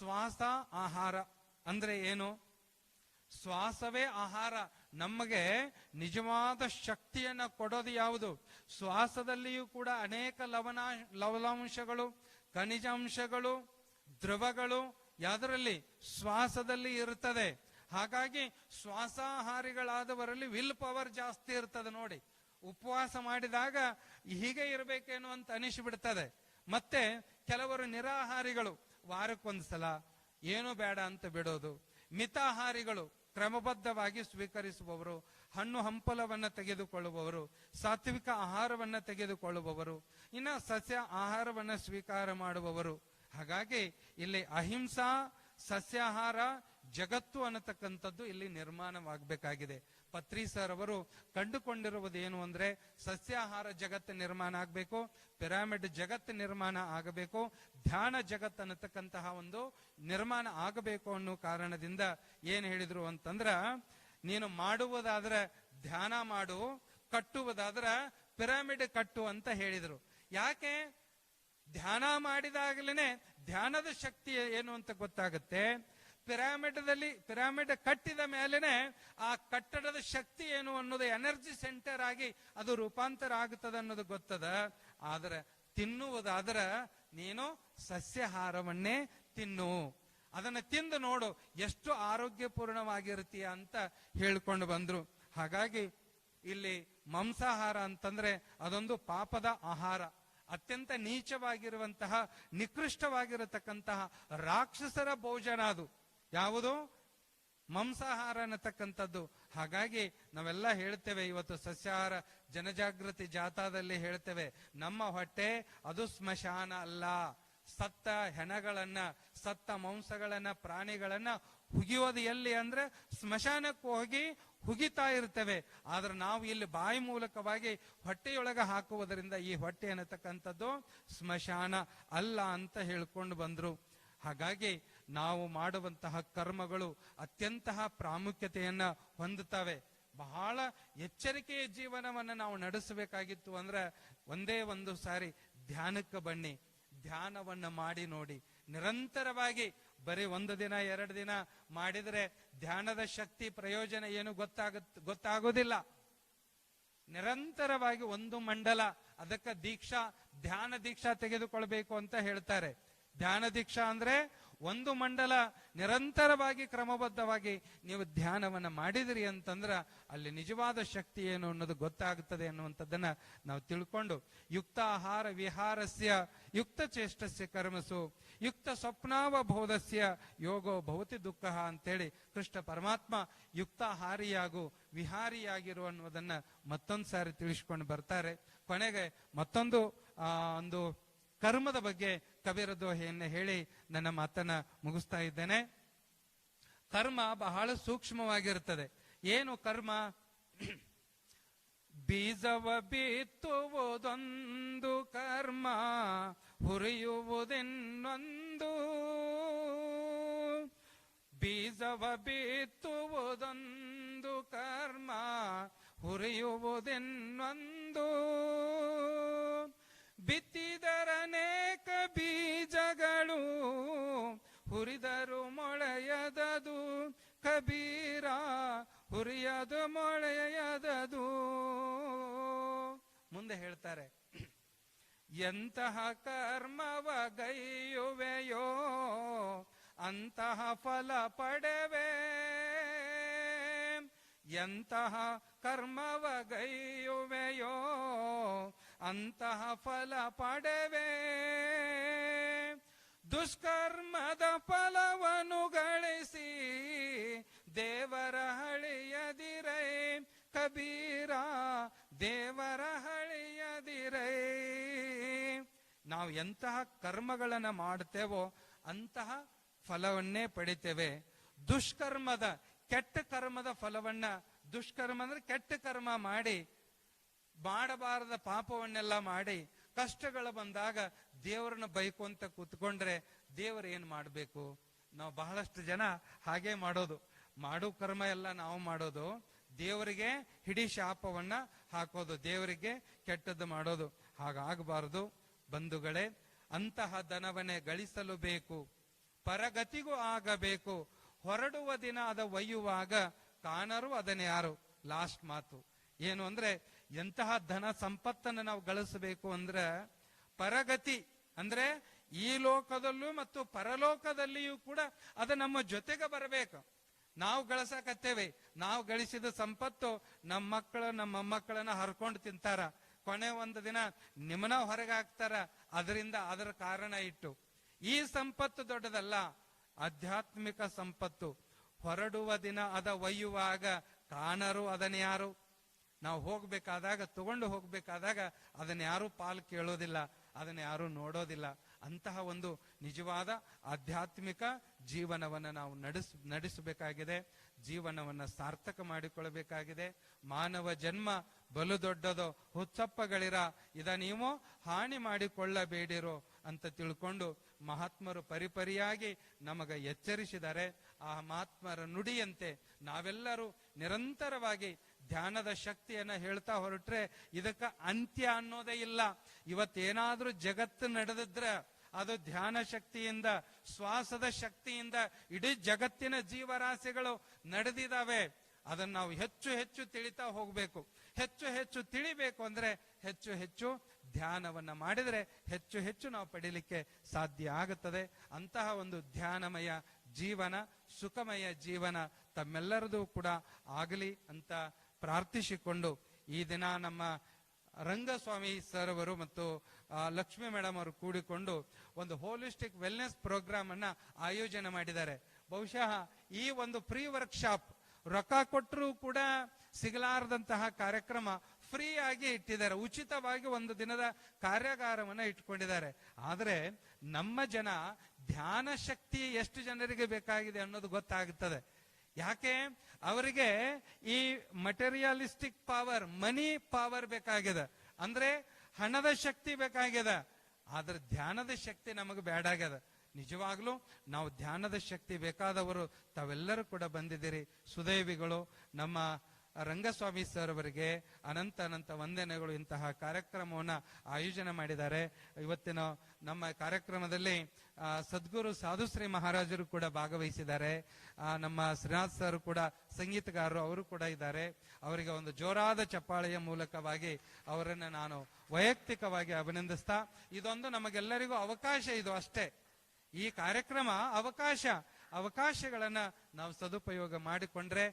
ಶ್ವಾಸ ಆಹಾರ ಅಂದ್ರೆ ಏನು? ಶ್ವಾಸವೇ ಆಹಾರ. ನಮಗೆ ನಿಜವಾದ ಶಕ್ತಿಯನ್ನ ಕೊಡೋದು ಯಾವುದು? ಶ್ವಾಸದಲ್ಲಿಯೂ ಕೂಡ ಅನೇಕ ಲವಣಾಂಶಗಳು, ಖನಿಜಾಂಶಗಳು, ದ್ರವಗಳು ಯಾವುದರಲ್ಲಿ? ಶ್ವಾಸದಲ್ಲಿ ಇರ್ತದೆ. ಹಾಗಾಗಿ ಶ್ವಾಸಾಹಾರಿಗಳಾದವರಲ್ಲಿ ವಿಲ್ ಪವರ್ ಜಾಸ್ತಿ ಇರ್ತದೆ. ನೋಡಿ, ಉಪವಾಸ ಮಾಡಿದಾಗ ಹೀಗೆ ಇರಬೇಕೇನು ಅಂತ ಅನಿಸಿಬಿಡ್ತದೆ. ಮತ್ತೆ ಕೆಲವರು ನಿರಾಹಾರಿಗಳು, ವಾರಕ್ಕೊಂದ್ಸಲ ಏನು ಬೇಡ ಅಂತ ಬಿಡೋದು. ಮಿತಾಹಾರಿಗಳು, ಕ್ರಮಬದ್ಧವಾಗಿ ಸ್ವೀಕರಿಸುವವರು, ಹಣ್ಣು ಹಂಪಲವನ್ನ ತೆಗೆದುಕೊಳ್ಳುವವರು, ಸಾತ್ವಿಕ ಆಹಾರವನ್ನ ತೆಗೆದುಕೊಳ್ಳುವವರು, ಇನ್ನ ಸಸ್ಯ ಆಹಾರವನ್ನ ಸ್ವೀಕಾರ ಮಾಡುವವರು. ಹಾಗಾಗಿ ಇಲ್ಲಿ ಅಹಿಂಸಾ ಸಸ್ಯಾಹಾರ ಜಗತ್ತು ಅನ್ನತಕ್ಕಂಥದ್ದು ಇಲ್ಲಿ ನಿರ್ಮಾಣವಾಗಬೇಕಾಗಿದೆ. ಪತ್ರಿ ಸರ್ ಅವರು ಕಂಡುಕೊಂಡಿರುವುದೇನು ಅಂದ್ರೆ, ಸಸ್ಯಾಹಾರ ಜಗತ್ತು ನಿರ್ಮಾಣ ಆಗಬೇಕು, ಪಿರಾಮಿಡ್ ಜಗತ್ತು ನಿರ್ಮಾಣ ಆಗಬೇಕು, ಧ್ಯಾನ ಜಗತ್ತು ಅನ್ನತಕ್ಕಂತಹ ಒಂದು ನಿರ್ಮಾಣ ಆಗಬೇಕು ಅನ್ನೋ ಕಾರಣದಿಂದ ಏನ್ ಹೇಳಿದ್ರು ಅಂತಂದ್ರ, ನೀನು ಮಾಡುವುದಾದ್ರೆ ಧ್ಯಾನ ಮಾಡು, ಕಟ್ಟುವುದಾದ್ರ ಪಿರಾಮಿಡ್ ಕಟ್ಟು ಅಂತ ಹೇಳಿದ್ರು. ಯಾಕೆ? ಧ್ಯಾನ ಮಾಡಿದಾಗಲೇ ಧ್ಯಾನದ ಶಕ್ತಿ ಏನು ಅಂತ ಗೊತ್ತಾಗುತ್ತೆ. ಪಿರಾಮಿಡ್ ಕಟ್ಟಿದ ಮೇಲೆನೆ ಆ ಕಟ್ಟಡದ ಶಕ್ತಿ ಏನು ಅನ್ನೋದು ಎನರ್ಜಿ ಸೆಂಟರ್ ಆಗಿ ಅದು ರೂಪಾಂತರ ಆಗುತ್ತದೆ ಅನ್ನೋದು ಗೊತ್ತದ. ಆದ್ರೆ ತಿನ್ನುವುದಾದ್ರೆ ನೀನು ಸಸ್ಯಾಹಾರವನ್ನೇ ತಿನ್ನು, ಅದನ್ನ ತಿಂದು ನೋಡು ಎಷ್ಟು ಆರೋಗ್ಯಪೂರ್ಣವಾಗಿರ್ತೀಯ ಅಂತ ಹೇಳ್ಕೊಂಡು ಬಂದ್ರು. ಹಾಗಾಗಿ ಇಲ್ಲಿ ಮಾಂಸಾಹಾರ ಅಂತಂದ್ರೆ ಅದೊಂದು ಪಾಪದ ಆಹಾರ, ಅತ್ಯಂತ ನೀಚವಾಗಿರುವಂತಹ ನಿಕೃಷ್ಟವಾಗಿರತಕ್ಕಂತಹ ರಾಕ್ಷಸರ ಭೋಜನ. ಅದು ಯಾವುದು? ಮಾಂಸಾಹಾರ ಅನ್ನತಕ್ಕಂಥದ್ದು. ಹಾಗಾಗಿ ನಾವೆಲ್ಲ ಹೇಳ್ತೇವೆ, ಇವತ್ತು ಸಸ್ಯಾಹಾರ ಜನಜಾಗೃತಿ ಜಾಥಾದಲ್ಲಿ ಹೇಳ್ತೇವೆ, ನಮ್ಮ ಹೊಟ್ಟೆ ಅದು ಸ್ಮಶಾನ ಅಲ್ಲ. ಸತ್ತ ಹೆಣಗಳನ್ನ, ಸತ್ತ ಮಾಂಸಗಳನ್ನ, ಪ್ರಾಣಿಗಳನ್ನ ಹುಗಿಯೋದು ಎಲ್ಲಿ ಅಂದ್ರೆ ಸ್ಮಶಾನಕ್ಕೆ ಹೋಗಿ ಹುಗಿತಾ ಇರ್ತೇವೆ. ಆದ್ರೆ ನಾವು ಇಲ್ಲಿ ಬಾಯಿ ಮೂಲಕವಾಗಿ ಹೊಟ್ಟೆಯೊಳಗ ಹಾಕುವುದರಿಂದ ಈ ಹೊಟ್ಟೆ ಅನ್ನತಕ್ಕಂಥದ್ದು ಸ್ಮಶಾನ ಅಲ್ಲ ಅಂತ ಹೇಳ್ಕೊಂಡು ಬಂದ್ರು. ಹಾಗಾಗಿ ನಾವು ಮಾಡುವಂತಹ ಕರ್ಮಗಳು ಅತ್ಯಂತ ಪ್ರಾಮುಖ್ಯತೆಯನ್ನ ಹೊಂದುತ್ತವೆ. ಬಹಳ ಎಚ್ಚರಿಕೆಯ ಜೀವನವನ್ನ ನಾವು ನಡೆಸಬೇಕಾಗಿತ್ತು ಅಂದ್ರೆ ಒಂದೇ ಒಂದು ಸಾರಿ ಧ್ಯಾನಕ್ಕೆ ಬನ್ನಿ, ಧ್ಯಾನವನ್ನ ಮಾಡಿ ನೋಡಿ. ನಿರಂತರವಾಗಿ ಬರೀ 1 ದಿನ 2 ದಿನ ಮಾಡಿದ್ರೆ ಧ್ಯಾನದ ಶಕ್ತಿ ಪ್ರಯೋಜನ ಏನು ಗೊತ್ತಾಗೋದಿಲ್ಲ. ನಿರಂತರವಾಗಿ 1 ಮಂಡಲ, ಅದಕ್ಕೆ ದೀಕ್ಷಾ, ಧ್ಯಾನ ದೀಕ್ಷಾ ತೆಗೆದುಕೊಳ್ಬೇಕು ಅಂತ ಹೇಳ್ತಾರೆ. ಧ್ಯಾನ ದೀಕ್ಷಾ ಅಂದ್ರೆ 1 ಮಂಡಲ ನಿರಂತರವಾಗಿ ಕ್ರಮಬದ್ಧವಾಗಿ ನೀವು ಧ್ಯಾನವನ್ನ ಮಾಡಿದ್ರಿ ಅಂತಂದ್ರ ಅಲ್ಲಿ ನಿಜವಾದ ಶಕ್ತಿ ಏನು ಅನ್ನೋದು ಗೊತ್ತಾಗುತ್ತದೆ ಅನ್ನುವಂಥದ್ದನ್ನ ನಾವು ತಿಳ್ಕೊಂಡು, ಯುಕ್ತ ಆಹಾರ ವಿಹಾರಸ್ಯ ಯುಕ್ತ ಚೇಷ್ಟಸ್ಯ ಕರ್ಮಸು ಯುಕ್ತ ಸ್ವಪ್ನಾವಬೋಧಸ್ಯ ಯೋಗೋ ಭವತಿ ದುಃಖ ಅಂತೇಳಿ ಕೃಷ್ಣ ಪರಮಾತ್ಮ ಯುಕ್ತಾಹಾರಿಯಾಗು, ವಿಹಾರಿಯಾಗಿರು ಅನ್ನೋದನ್ನ ಮತ್ತೊಂದು ಸಾರಿ ತಿಳಿಸ್ಕೊಂಡು ಬರ್ತಾರೆ. ಕೊನೆಗೆ ಮತ್ತೊಂದು ಒಂದು ಕರ್ಮದ ಬಗ್ಗೆ ಕವಿರದೋಹೆಯನ್ನು ಹೇಳಿ ನನ್ನ ಮಾತನ್ನ ಮುಗಿಸ್ತಾ ಇದ್ದೇನೆ. ಕರ್ಮ ಬಹಳ ಸೂಕ್ಷ್ಮವಾಗಿರುತ್ತದೆ. ಏನು ಕರ್ಮ? ಬೀಜವ ಬಿತ್ತುವುದೊಂದು ಕರ್ಮ, ಹುರಿಯುವುದೆನ್ನೊಂದು. ಬೀಜವ ಬಿತ್ತುವುದೊಂದು ಕರ್ಮ, ಹುರಿಯುವುದೆನ್ನೊಂದು. ಬಿತ್ತಿದರನೇಕ ಬೀಜಗಳು, ಹುರಿದರು ಮೊಳೆಯದದು ಕಬೀರ, ಹುರಿಯದು ಮೊಳೆಯದದು. ಮುಂದೆ ಹೇಳ್ತಾರೆ, ಎಂತಹ ಕರ್ಮವ ಗೈಯುವೆಯೋ ಅಂತಹ ಫಲ ಪಡೆವೆ. ಎಂತಹ ಕರ್ಮವ ಗೈಯುವೆಯೋ ಅಂತಹ ಫಲ ಪಡೆವೆ. ದುಷ್ಕರ್ಮದ ಫಲವನ್ನು ಗಳಿಸಿ ದೇವರ ಹಳಿಯದಿರೈ ಕಬೀರ, ದೇವರ ಹಳಿಯದಿರೈ. ನಾವು ಎಂತಹ ಕರ್ಮಗಳನ್ನ ಮಾಡ್ತೇವೋ ಅಂತಹ ಫಲವನ್ನೇ ಪಡಿತೇವೆ. ದುಷ್ಕರ್ಮದ, ಕೆಟ್ಟ ಕರ್ಮದ ಫಲವನ್ನ, ದುಷ್ಕರ್ಮ ಅಂದ್ರೆ ಕೆಟ್ಟ ಕರ್ಮ ಮಾಡಿ, ಮಾಡಬಾರದ ಪಾಪವನ್ನೆಲ್ಲ ಮಾಡಿ ಕಷ್ಟಗಳು ಬಂದಾಗ ದೇವರನ್ನ ಬೈಕೊಂತ ಕೂತ್ಕೊಂಡ್ರೆ ದೇವರು ಏನ್ ಮಾಡ್ಬೇಕು? ನಾವು ಬಹಳಷ್ಟು ಜನ ಹಾಗೆ ಮಾಡೋದು. ಮಾಡೋ ಕರ್ಮ ಎಲ್ಲ ನಾವು ಮಾಡೋದು, ದೇವರಿಗೆ ಹಿಡಿ ಶಾಪವನ್ನ ಹಾಕೋದು, ದೇವರಿಗೆ ಕೆಟ್ಟದ್ದು ಮಾಡೋದು. ಹಾಗಾಗಬಾರದು ಬಂಧುಗಳೇ. ಅಂತಹ ಧನವನ್ನೇ ಗಳಿಸಲು ಬೇಕು. ಪರಗತಿಗೂ ಆಗಬೇಕು. ಹೊರಡುವ ದಿನ ಅದ ಒಯ್ಯುವಾಗ ಕಾಣರು ಅದನ್ಯಾರು. ಲಾಸ್ಟ್ ಮಾತು ಏನು ಅಂದ್ರೆ, ಎಂತಹ ಧನ ಸಂಪತ್ತನ್ನು ನಾವು ಗಳಿಸಬೇಕು ಅಂದ್ರೆ ಪರಗತಿ ಅಂದ್ರೆ ಈ ಲೋಕದಲ್ಲೂ ಮತ್ತು ಪರಲೋಕದಲ್ಲಿಯೂ ಕೂಡ ಅದು ನಮ್ಮ ಜೊತೆಗೆ ಬರಬೇಕು. ನಾವು ಗಳಿಸಕತ್ತೇವೆ, ನಾವು ಗಳಿಸಿದ ಸಂಪತ್ತು ನಮ್ಮ ಮಕ್ಕಳು ನಮ್ಮ ಮೊಮ್ಮಕ್ಕಳನ್ನ ಹರ್ಕೊಂಡು ತಿಂತಾರ. ಕೊನೆ ಒಂದು ದಿನ ನಿಮ್ಮನ ಹೊರಗೆ ಹಾಕ್ತಾರ. ಅದರಿಂದ ಅದರ ಕಾರಣ ಇಟ್ಟು ಈ ಸಂಪತ್ತು ದೊಡ್ಡದಲ್ಲ, ಆಧ್ಯಾತ್ಮಿಕ ಸಂಪತ್ತು. ಹೊರಡುವ ದಿನ ಅದ ಒಯ್ಯುವಾಗ ಕಾಣರು ಅದನ್ನ ಯಾರು. ನಾವು ಹೋಗ್ಬೇಕಾದಾಗ, ತಗೊಂಡು ಹೋಗ್ಬೇಕಾದಾಗ ಅದನ್ನ ಯಾರು ಪಾಲು ಕೇಳೋದಿಲ್ಲ, ಅದನ್ನ ಯಾರು ನೋಡೋದಿಲ್ಲ. ಅಂತಹ ಒಂದು ನಿಜವಾದ ಆಧ್ಯಾತ್ಮಿಕ ಜೀವನವನ್ನು ನಾವು ನಡೆಸಬೇಕಾಗಿದೆ. ಜೀವನವನ್ನು ಸಾರ್ಥಕ ಮಾಡಿಕೊಳ್ಳಬೇಕಾಗಿದೆ. ಮಾನವ ಜನ್ಮ ಬಲು ದೊಡ್ಡದೋ, ಹುಚ್ಚಪ್ಪಗಳಿರ ಇದ ನೀವು ಹಾನಿ ಮಾಡಿಕೊಳ್ಳಬೇಡಿರೋ ಅಂತ ತಿಳ್ಕೊಂಡು ಮಹಾತ್ಮರು ಪರಿಪರಿಯಾಗಿ ನಮಗ ಎಚ್ಚರಿಸಿದ್ದಾರೆ. ಆ ಮಹಾತ್ಮರ ನುಡಿಯಂತೆ ನಾವೆಲ್ಲರೂ ನಿರಂತರವಾಗಿ ಧ್ಯಾನದ ಶಕ್ತಿಯನ್ನ ಹೇಳ್ತಾ ಹೊರಟ್ರೆ ಇದಕ್ಕ ಅಂತ್ಯ ಅನ್ನೋದೇ ಇಲ್ಲ. ಇವತ್ತೇನಾದ್ರೂ ಜಗತ್ತು ನಡೆದಿದ್ರೆ ಅದು ಧ್ಯಾನ ಶಕ್ತಿಯಿಂದ, ಶ್ವಾಸದ ಶಕ್ತಿಯಿಂದ ಇಡೀ ಜಗತ್ತಿನ ಜೀವರಾಶಿಗಳು ನಡೆದಿದ್ದಾವೆ. ಅದನ್ನ ನಾವು ಹೆಚ್ಚು ಹೆಚ್ಚು ತಿಳಿತಾ ಹೋಗ್ಬೇಕು. ಹೆಚ್ಚು ಹೆಚ್ಚು ತಿಳಿಬೇಕು ಅಂದ್ರೆ ಹೆಚ್ಚು ಹೆಚ್ಚು ಧ್ಯಾನವನ್ನ ಮಾಡಿದ್ರೆ ಹೆಚ್ಚು ಹೆಚ್ಚು ನಾವು ಪಡೀಲಿಕ್ಕೆ ಸಾಧ್ಯ ಆಗುತ್ತದೆ. ಅಂತಹ ಒಂದು ಧ್ಯಾನಮಯ ಜೀವನ, ಸುಖಮಯ ಜೀವನ ತಮ್ಮೆಲ್ಲರದು ಕೂಡ ಆಗಲಿ ಅಂತ ಪ್ರಾರ್ಥಿಸಿಕೊಂಡು ಈ ದಿನ ನಮ್ಮ ರಂಗಸ್ವಾಮಿ ಸರ್ ಅವರು ಮತ್ತು ಲಕ್ಷ್ಮಿ ಮೇಡಮ್ ಅವರು ಕೂಡಿಕೊಂಡು ಒಂದು ಹೋಲಿಸ್ಟಿಕ್ ವೆಲ್ನೆಸ್ ಪ್ರೋಗ್ರಾಮ್ ಅನ್ನ ಆಯೋಜನೆ ಮಾಡಿದ್ದಾರೆ. ಬಹುಶಃ ಈ ಒಂದು ಫ್ರೀ ವರ್ಕ್ಶಾಪ್ ರೊಕ್ಕ ಕೊಟ್ಟರು ಕೂಡ ಸಿಗಲಾರದಂತಹ ಕಾರ್ಯಕ್ರಮ ಫ್ರೀ ಆಗಿ ಇಟ್ಟಿದ್ದಾರೆ. ಉಚಿತವಾಗಿ ಒಂದು ದಿನದ ಕಾರ್ಯಾಗಾರವನ್ನ ಇಟ್ಕೊಂಡಿದ್ದಾರೆ. ಆದ್ರೆ ನಮ್ಮ ಜನ ಧ್ಯಾನ ಶಕ್ತಿ ಎಷ್ಟು ಜನರಿಗೆ ಬೇಕಾಗಿದೆ ಅನ್ನೋದು ಗೊತ್ತಾಗುತ್ತದೆ. ಯಾಕೆ ಅವರಿಗೆ ಈ ಮಟೀರಿಯಲಿಸ್ಟಿಕ್ ಪವರ್, ಮನಿ ಪವರ್ ಬೇಕಾಗಿದೆ, ಅಂದ್ರೆ ಹಣದ ಶಕ್ತಿ ಬೇಕಾಗಿದೆ. ಆದ್ರೆ ಧ್ಯಾನದ ಶಕ್ತಿ ನಮಗೆ ಬೇಡಾಗ್ಯದ. ನಿಜವಾಗ್ಲೂ ನಾವು ಧ್ಯಾನದ ಶಕ್ತಿ ಬೇಕಾದವರು ತಾವೆಲ್ಲರೂ ಕೂಡ ಬಂದಿದ್ದೀರಿ. ಸುದೈವಿಗಳು. ನಮ್ಮ ರಂಗಸ್ವಾಮಿ ಸರ್ ಅವರಿಗೆ ಅನಂತ ಅನಂತ ವಂದನೆಗಳು. ಇಂತಹ ಕಾರ್ಯಕ್ರಮವನ್ನ ಆಯೋಜನೆ ಮಾಡಿದ್ದಾರೆ. ಇವತ್ತಿನ ನಮ್ಮ ಕಾರ್ಯಕ್ರಮದಲ್ಲಿ ಸದ್ಗುರು ಸಾಧುಶ್ರೀ ಮಹಾರಾಜರು ಕೂಡ ಭಾಗವಹಿಸಿದ್ದಾರೆ. ನಮ್ಮ ಶ್ರೀನಾಥ್ ಸರ್ ಕೂಡ ಸಂಗೀತಗಾರರು, ಅವರು ಕೂಡ ಇದ್ದಾರೆ. ಅವರಿಗೆ ಒಂದು ಜೋರಾದ ಚಪ್ಪಾಳೆಯ ಮೂಲಕವಾಗಿ ಅವರನ್ನು ನಾನು ವೈಯಕ್ತಿಕವಾಗಿ ಅಭಿನಂದಿಸ್ತಾ, ಇದೊಂದು ನಮಗೆಲ್ಲರಿಗೂ ಅವಕಾಶ, ಇದು ಅಷ್ಟೇ. ಈ ಕಾರ್ಯಕ್ರಮ ಅವಕಾಶಗಳನ್ನ ನಾವು ಸದುಪಯೋಗ ಮಾಡಿಕೊಂಡ್ರೆ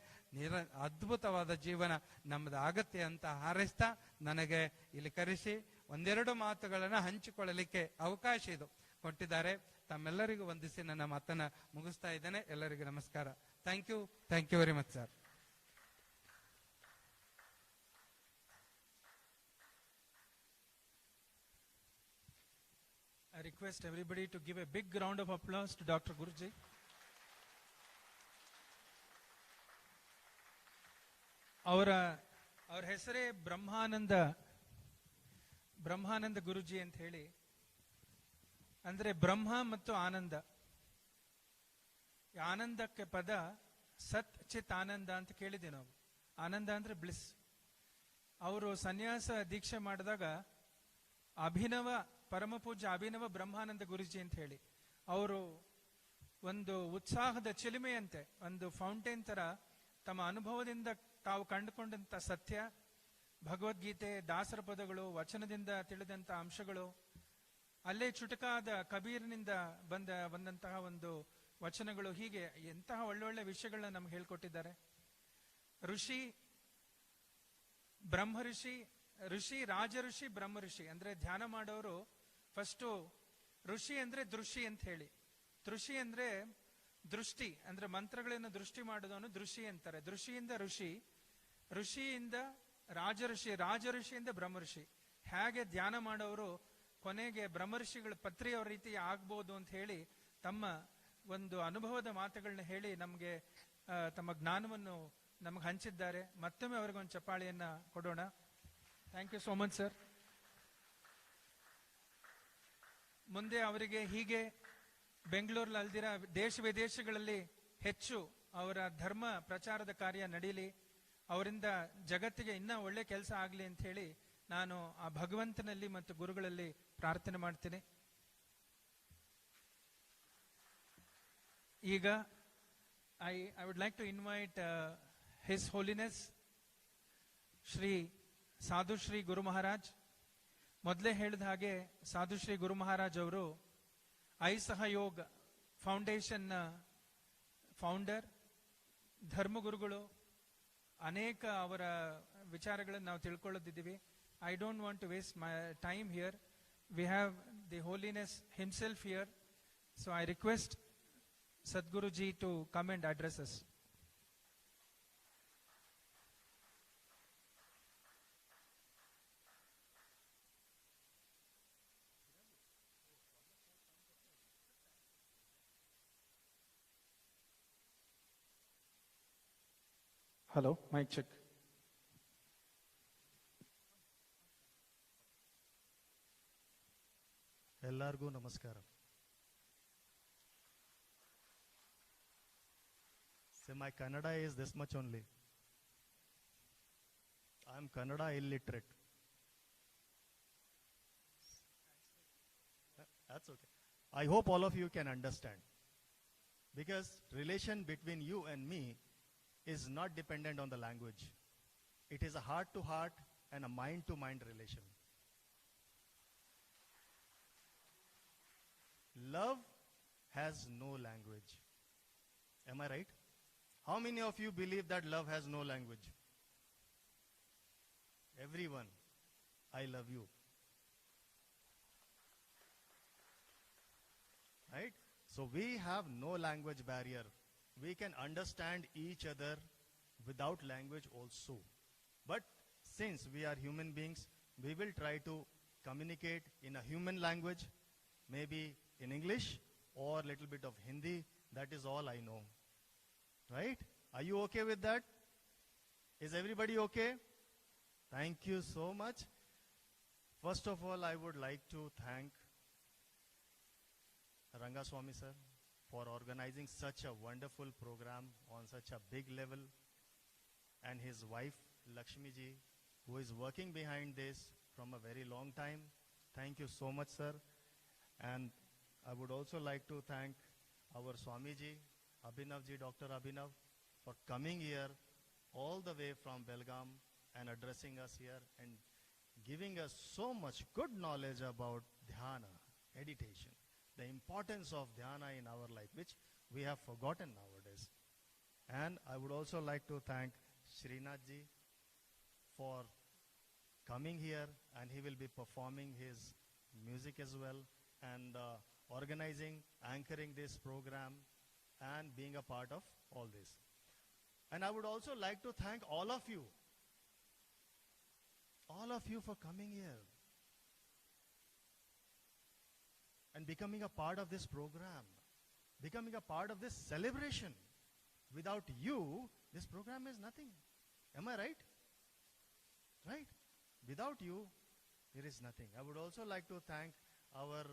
ಅದ್ಭುತವಾದ ಜೀವನ ನಮ್ಮದು ಆಗತ್ತೆ ಅಂತ ಹಾರೈಸ್ತಾ, ನನಗೆ ಇಲ್ಲಿ ಕರೆಸಿ ಒಂದೆರಡು ಮಾತುಗಳನ್ನ ಹಂಚಿಕೊಳ್ಳಲಿಕ್ಕೆ ಅವಕಾಶ ಇದು ಕೊಟ್ಟಿದ್ದಾರೆ. ತಮ್ಮೆಲ್ಲರಿಗೂ ವಂದಿಸಿ ನನ್ನ ಮಾತನ್ನ ಮುಗಿಸ್ತಾ ಇದ್ದೇನೆ. ಎಲ್ಲರಿಗೂ ನಮಸ್ಕಾರ. Thank you very much sir. I request everybody to give a big round of applause to Dr. Guruji. ಅವರ ಹೆಸರೇ ಬ್ರಹ್ಮಾನಂದ ಗುರುಜಿ ಅಂತ ಹೇಳಿ. ಅಂದ್ರೆ ಬ್ರಹ್ಮ ಮತ್ತು ಆನಂದ. ಆನಂದಕ್ಕೆ ಪದ ಸತ್ ಚಿತ್ ಆನಂದ ಅಂತ ಕೇಳಿದ್ದೀವಿ ನಾವು. ಆನಂದ ಅಂದ್ರೆ ಬ್ಲಿಸ್. ಅವರು ಸನ್ಯಾಸ ದೀಕ್ಷೆ ಮಾಡಿದಾಗ ಪರಮ ಪೂಜ್ಯ ಅಭಿನವ ಬ್ರಹ್ಮಾನಂದ ಗುರುಜಿ ಅಂತ ಹೇಳಿ ಅವರು ಒಂದು ಉತ್ಸಾಹದ ಚಿಲುಮೆಯಂತೆ, ಒಂದು ಫೌಂಟೇನ್ ತರ ತಮ್ಮ ಅನುಭವದಿಂದ ತಾವು ಕಂಡುಕೊಂಡಂತ ಸತ್ಯ, ಭಗವದ್ಗೀತೆ, ದಾಸರ ಪದಗಳು, ವಚನದಿಂದ ತಿಳಿದಂತ ಅಂಶಗಳು, ಅಲ್ಲೇ ಚುಟುಕಾದ ಕಬೀರ್ನಿಂದ ಬಂದಂತಹ ಒಂದು ವಚನಗಳು, ಹೀಗೆ ಎಂತಹ ಒಳ್ಳೊಳ್ಳೆ ವಿಷಯಗಳನ್ನ ನಮ್ಗೆ ಹೇಳ್ಕೊಟ್ಟಿದ್ದಾರೆ. ರಾಜ ಋಷಿ, ಬ್ರಹ್ಮ ಋಷಿ. ಅಂದ್ರೆ ಧ್ಯಾನ ಮಾಡೋರು ಫಸ್ಟ್ ಋಷಿ ಅಂದ್ರೆ ದೃಷ್ಟಿ ಅಂತ ಹೇಳಿ. ದೃಷ್ಟಿ ಅಂದ್ರೆ ದೃಷ್ಟಿ, ಅಂದ್ರೆ ಮಂತ್ರಗಳನ್ನು ದೃಷ್ಟಿ ಮಾಡೋದನ್ನು ದೃಷ್ಟಿ ಅಂತಾರೆ. ದೃಷ್ಟಿಯಿಂದ ಋಷಿಯಿಂದ ರಾಜ ಋಷಿಯಿಂದ ಬ್ರಹ್ಮ ಋಷಿ. ಹೇಗೆ ಧ್ಯಾನ ಮಾಡೋರು ಕೊನೆಗೆ ಬ್ರಹ್ಮ ಋಷಿಗಳ ಪತ್ರಿಯವರ ರೀತಿ ಆಗ್ಬೋದು ಅಂತ ಹೇಳಿ ತಮ್ಮ ಒಂದು ಅನುಭವದ ಮಾತುಗಳನ್ನ ಹೇಳಿ ನಮ್ಗೆ ತಮ್ಮ ಜ್ಞಾನವನ್ನು ನಮ್ಗೆ ಹಂಚಿದ್ದಾರೆ. ಮತ್ತೊಮ್ಮೆ ಅವರಿಗೊಂದು ಚಪ್ಪಾಳಿಯನ್ನ ಕೊಡೋಣ. Thank you so much sir. ಮುಂದೆ ಅವರಿಗೆ ಹೀಗೆ ಬೆಂಗಳೂರಲ್ಲಿ ಅಲ್ದಿರ ದೇಶ ವಿದೇಶಗಳಲ್ಲಿ ಹೆಚ್ಚು ಅವರ ಧರ್ಮ ಪ್ರಚಾರದ ಕಾರ್ಯ ನಡೀಲಿ, ಅವರಿಂದ ಜಗತ್ತಿಗೆ ಇನ್ನೂ ಒಳ್ಳೆ ಕೆಲಸ ಆಗಲಿ ಅಂತ ಹೇಳಿ ನಾನು ಆ ಭಗವಂತನಲ್ಲಿ ಮತ್ತು ಗುರುಗಳಲ್ಲಿ ಪ್ರಾರ್ಥನೆ ಮಾಡ್ತೀನಿ. ಈಗ I would like to invite His Holiness Shri ಸಾಧು ಶ್ರೀ ಗುರು ಮಹಾರಾಜ್. ಮೊದಲೇ ಹೇಳಿದ ಹಾಗೆ ಸಾಧು ಶ್ರೀ ಗುರು ಮಹಾರಾಜ್ ಅವರು ಐ ಸಹಯೋಗ್ ಫೌಂಡೇಶನ್ ಫೌಂಡರ್, ಧರ್ಮಗುರುಗಳು. ಅನೇಕ ಅವರ ವಿಚಾರಗಳನ್ನು ನಾವು ತಿಳ್ಕೊಳ್ಳೋದಿದ್ದೀವಿ. I don't want to waste my time here. We have the holiness himself here. So I request Sadhguruji to come and address us. Hello, mic check. ಎಲ್ಲರಿಗೂ ನಮಸ್ಕಾರ. So my Kannada is this much only. I am Kannada illiterate. That's okay. I hope all of you can understand. Because relation between you and me is not dependent on the language. It is a heart to heart and a mind to mind relation. Love has no language. Am I right? How many of you believe that love has no language? Everyone. I love you. Right? So we have no language barrier. We can understand each other without language also. But since we are human beings, we will try to communicate in a human language, maybe in English or a little bit of Hindi. That is all I know. Right? Are you okay with that? Is everybody okay? Thank you so much. First of all, I would like to thank Rangaswamy sir for organizing such a wonderful program on such a big level, and his wife Lakshmi ji, who is working behind this from a very long time. Thank you so much, sir. And I would also like to thank our Swamiji, Abhinav ji, Dr. Abhinav, for coming here all the way from Belgaum and addressing us here and giving us so much good knowledge about Dhyana, meditation, the importance of Dhyana in our life, which we have forgotten nowadays. And I would also like to thank Srinath ji for coming here, and he will be performing his music as well, and organizing, anchoring this program, and being a part of all this. And I would also like to thank all of you for coming here and becoming a part of this program, becoming a part of this celebration. Without you, this program is nothing. Am I right? Right? Without you, there is nothing. I would also like to thank our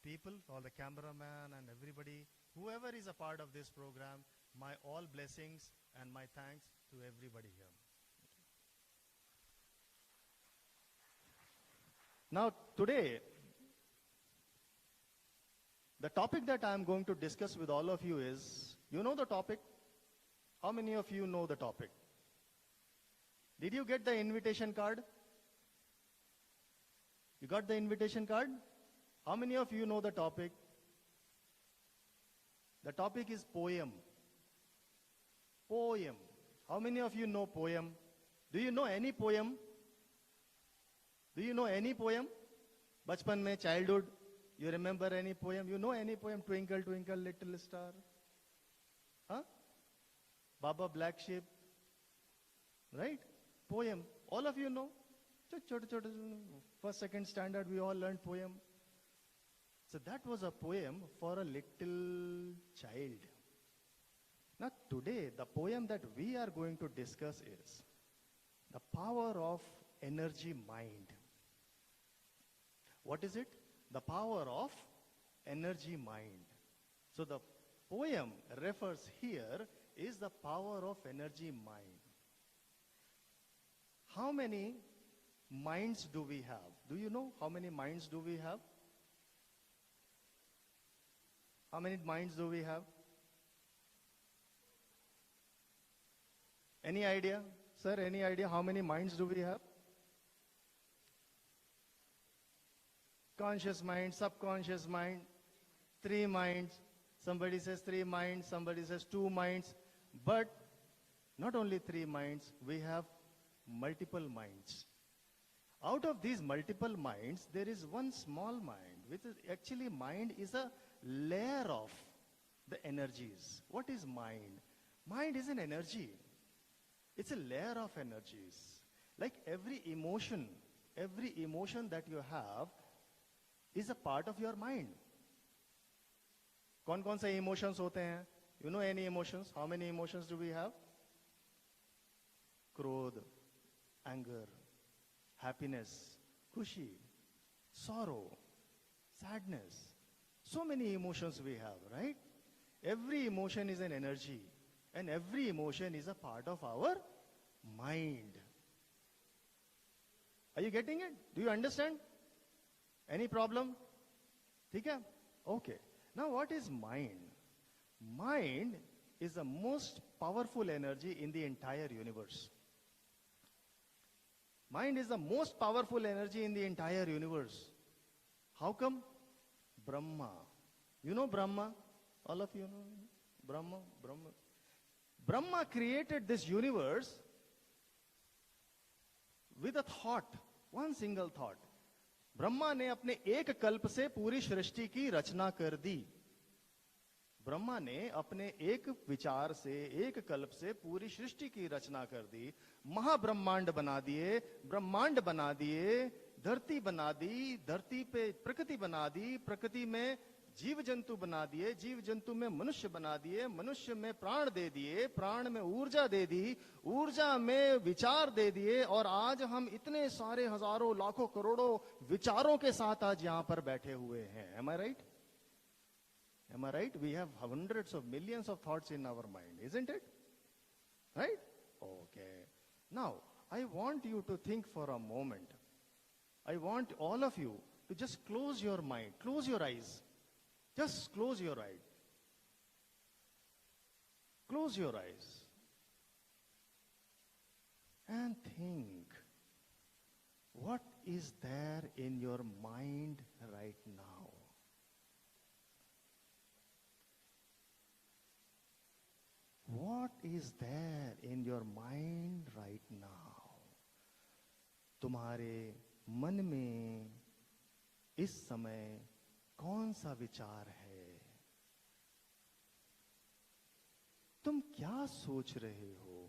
people, all the cameraman and everybody, whoever is a part of this program. My all blessings and my thanks to everybody here. Now today, the topic that I am going to discuss with all of you is, you know the topic? How many of you know the topic? Did you get the invitation card? You got the invitation card? How many of you know the topic? The topic is poem. Poem. How many of you know poem? Do you know any poem? Do you know any poem? Bachpan mein, childhood, you remember any poem? You know any poem? Twinkle, twinkle, little star. Huh? Baba Black Sheep. Right? Poem. All of you know? First, second standard, we all learned poem. So that was a poem for a little child. Now today, the poem that we are going to discuss is the power of energy mind. What is it? The power of energy mind. So the poem refers here is the power of energy mind. How many minds do we have? Do you know how many minds do we have? How many minds do we have? Any idea? Sir, any idea how many minds do we have? Conscious mind, subconscious mind, 3 minds. Somebody says 3 minds, somebody says 2 minds. But not only 3 minds, we have multiple minds. Out of these multiple minds, there is one small mind, which is actually mind is a layer of the energies. What is mind? Mind is an energy. It's a layer of energies. Like every emotion that you have is a part of your mind. कौन-कौन से emotions होते हैं? You know any emotions? How many emotions do we have? Krodh, anger, happiness, khushi, sorrow, sadness. So many emotions we have, right? Every emotion is an energy, and every emotion is a part of our mind. Are you getting it? Do you understand? Any problem? ठीक है? Okay. Now what is mind? Mind is the most powerful energy in the entire universe. Mind is the most powerful energy in the entire universe. How come? Brahma. You know Brahma? All of you know Brahma? Brahma created this universe with a thought, one single thought. Brahma ने अपने एक कल्प से पूरी सृष्टि की रचना कर दी. ब्रह्मा ने अपने एक विचार से, एक कल्प से पूरी सृष्टि की रचना कर दी. महाब्रह्मांड बना दिए, ब्रह्मांड बना दिए, धरती बना दी, धरती पे प्रकृति बना दी, प्रकृति में जीव जंतु बना दिए, जीव जंतु में मनुष्य बना दिए, मनुष्य में प्राण दे दिए, प्राण में ऊर्जा दे दी, ऊर्जा में विचार दे दिए. और आज हम इतने सारे हजारों लाखों करोड़ों विचारों के साथ आज यहां पर बैठे हुए हैं. Am I right? Am I right? We have hundreds of millions of thoughts in our mind, isn't it? Right? Okay. Now, I want you to think for a moment. I want all of you to just close your mind, close your eyes. Just close your eyes. Close your eyes. And think, what is there in your mind right now? What is there in your mind right now? तुम्हारे मन में इस समय कौन सा विचार है? तुम क्या सोच रहे हो?